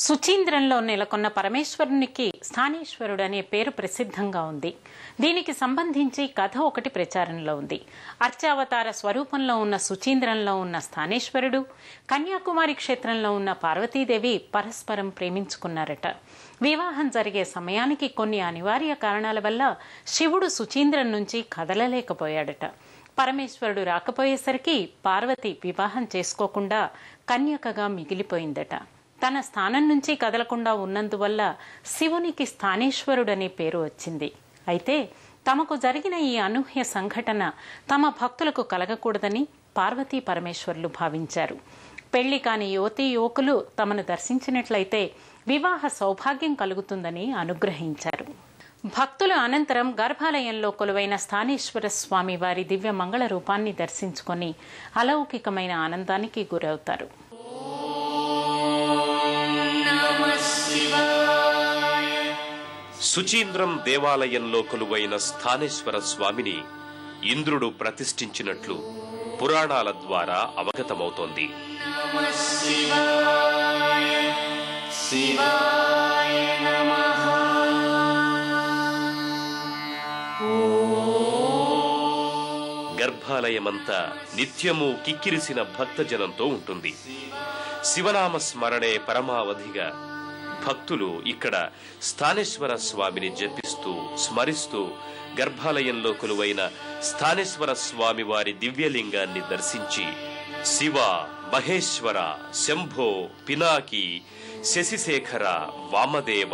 సుచీంద్రంలో నెలకొన్న పరమేశ్వరునికి స్థానేశ్వరుడు అనే పేరు ప్రసిద్ధంగా ఉంది. దీనికి సంబంధించి కథ ఒకటి ప్రచారంలో ఉంది. అర్చావతార స్వరూపంలో ఉన్న సుచీంద్రంలో ఉన్న స్థానేశ్వరుడు, కన్యాకుమారి క్షేత్రంలో ఉన్న పార్వతీదేవి పరస్పరం ప్రేమించుకున్నారట. వివాహం జరిగే సమయానికి కొన్ని అనివార్య కారణాల వల్ల శివుడు సుచీంద్రం నుంచి కదలలేకపోయాడట. పరమేశ్వరుడు రాకపోయేసరికి పార్వతి వివాహం చేసుకోకుండా కన్యకగా మిగిలిపోయిందట. తన స్థానం నుంచి కదలకుండా ఉన్నందువల్ల శివునికి స్థానేశ్వరుడనే పేరు వచ్చింది. అయితే తమకు జరిగిన ఈ అనూహ్య సంఘటన తమ భక్తులకు కలగకూడదని పార్వతీ పరమేశ్వరులు భావించారు. పెళ్లి కాని యువతీ యువకులు తమను దర్శించినట్లయితే వివాహ సౌభాగ్యం కలుగుతుందని అనుగ్రహించారు. భక్తులు అనంతరం గర్భాలయంలో కొలువైన స్థానేశ్వర స్వామి వారి దివ్య మంగళ రూపాన్ని దర్శించుకొని అలౌకికమైన ఆనందానికి గురవుతారు. సుచీంద్రం దేవాలయంలో కొలువైన స్థానేశ్వర స్వామిని ఇంద్రుడు ప్రతిష్ఠించినట్లు పురాణాల ద్వారా అవగతమవుతోంది. గర్భాలయమంతా నిత్యము కిక్కిరిసిన భక్తజనంతో ఉంటుంది. శివనామ స్మరణే పరమావధిగా భక్తులు ఇక్కడ స్థానేశ్వర స్వామిని జపిస్తూ స్మరిస్తూ గర్భాలయంలో కొలువైన స్థానేశ్వర స్వామి వారి దివ్యలింగాన్ని దర్శించి శివ, మహేశ్వర, శంభో, పినాకి, శశిశేఖర, వామదేవ,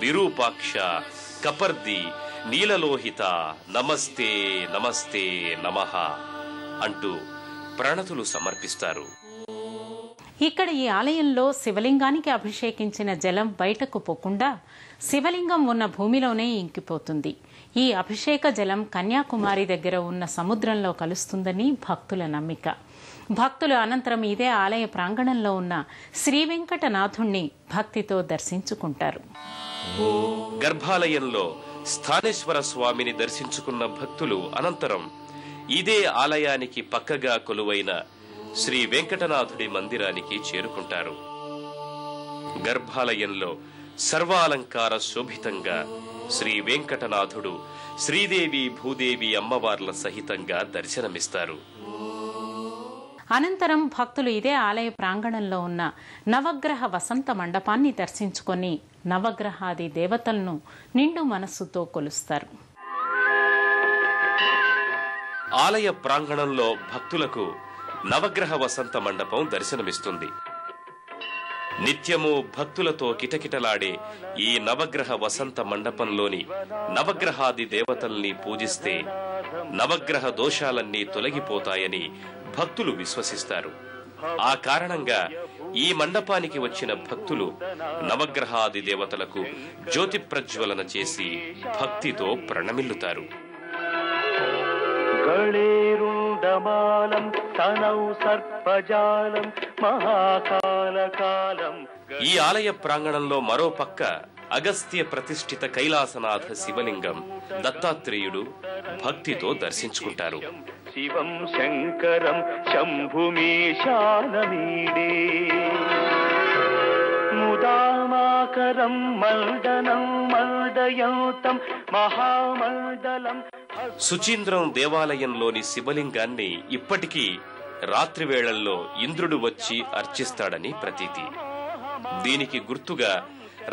విరూపాక్ష, కపర్ది, నీలలోహిత, నమస్తే నమస్తే నమః అంటూ ప్రణతులు సమర్పిస్తారు. ఇక్కడ ఈ ఆలయంలో శివలింగానికి అభిషేకించిన జలం బయటకు పోకుండా శివలింగం ఉన్న భూమిలోనే ఇంకిపోతుంది. ఈ అభిషేక జలం కన్యాకుమారి దగ్గర ఉన్న సముద్రంలో కలుస్తుందని భక్తుల నమ్మిక. భక్తులు అనంతరం ఇదే ఆలయ ప్రాంగణంలో ఉన్న శ్రీ వెంకటనాథుణ్ణి భక్తితో దర్శించుకుంటారు. గర్భాలయంలో స్థానేశ్వర స్వామిని దర్శించుకున్న భక్తులు అనంతరం ఇదే ఆలయానికి పక్కగా కొలువైన శ్రీ వెంకటనాథుడి మందిరానికి చేరుకుంటారు. గర్భాలయంలో సర్వాలంకార శోభితంగా శ్రీ వెంకటనాథుడు శ్రీదేవి, భూదేవి అమ్మవార్ల సహితంగా దర్శనమిస్తారు. అనంతరం భక్తులు ఇదే ఆలయ ప్రాంగణంలో ఉన్న నవగ్రహ వసంత మండపాన్ని దర్శించుకొని నవగ్రహాది దేవతలను నిండు మనస్సుతో కొలుస్తారు. ఆలయ ప్రాంగణంలో భక్తులకు నవగ్రహ వసంత మండపం దర్శనమిస్తుంది. నిత్యము భక్తులతో కిటకిటలాడే ఈ నవగ్రహ వసంత మండపంలోని నవగ్రహాది దేవతల్ని పూజిస్తే నవగ్రహ దోషాలన్నీ తొలగిపోతాయని భక్తులు విశ్వసిస్తారు. ఆ కారణంగా ఈ మండపానికి వచ్చిన భక్తులు నవగ్రహాది దేవతలకు జ్యోతి ప్రజ్వలన చేసి భక్తితో ప్రణమిల్లుతారు. ఈ ఆలయ ప్రాంగణంలో మరో పక్క అగస్త్య ప్రతిష్ఠిత కైలాసనాథ శివలింగం దత్తాత్రేయుడు భక్తితో దర్శించుకుంటారు. శివం శంకరం శంభుమీశానమీడే ముదామాకరం మల్దనం మల్దయంతం మహామండలం. సుచీంద్రం దేవాలయంలోని శివలింగాన్ని ఇప్పటికీ రాత్రి వేళల్లో ఇంద్రుడు వచ్చి అర్చిస్తాడని ప్రతీతి. దీనికి గుర్తుగా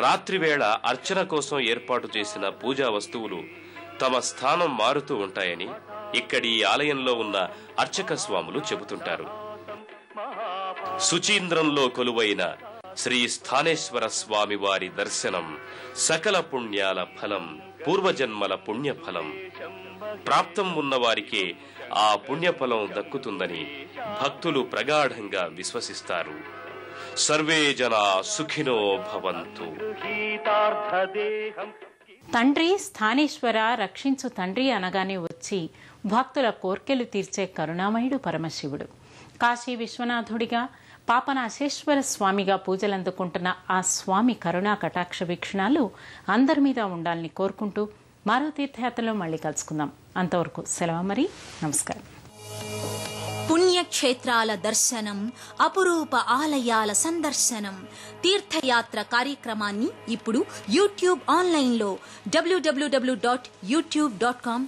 రాత్రివేళ అర్చన కోసం ఏర్పాటు చేసిన పూజా వస్తువులు తమ స్థానం మారుతూ ఉంటాయని ఇక్కడి ఆలయంలో ఉన్న అర్చక స్వాములు చెబుతుంటారు. సుచీంద్రంలో కొలువైన శ్రీ స్థానేశ్వర స్వామి వారి దర్శనం సకల పుణ్యాల ఫలం, పూర్వజన్మల పుణ్యఫలం. ప్రాప్తం ఉన్నవారికే ఆ పుణ్యఫలం దక్కుతుందని భక్తులు ప్రగాఢంగా విశ్వసిస్తారు. సర్వే జనా సుఖినో భవంతు. తండ్రి స్థానేశ్వర రక్షించు తండ్రి అనగానే వచ్చి భక్తుల కోర్కెలు తీర్చే కరుణామయుడు పరమశివుడు. కాశీ విశ్వనాథుడిగా, పాపనాశేశ్వర స్వామిగా పూజలందుకుంటున్న ఆ స్వామి కరుణా కటాక్ష వీక్షణాలు అందరి మీద ఉండాలని కోరుకుంటూ మరో తీర్థయాత్రలో మళ్ళీ కలుసుకుందాం. అంతవరకు సెలవు మరి. నమస్కారం. పుణ్య పుణ్యక్షేత్రాల దర్శనం, అపురూప ఆలయాల సందర్శనం, తీర్థయాత్ర కార్యక్రమాన్ని ఇప్పుడు యూట్యూబ్ ఆన్లైన్లో www.youtube.com/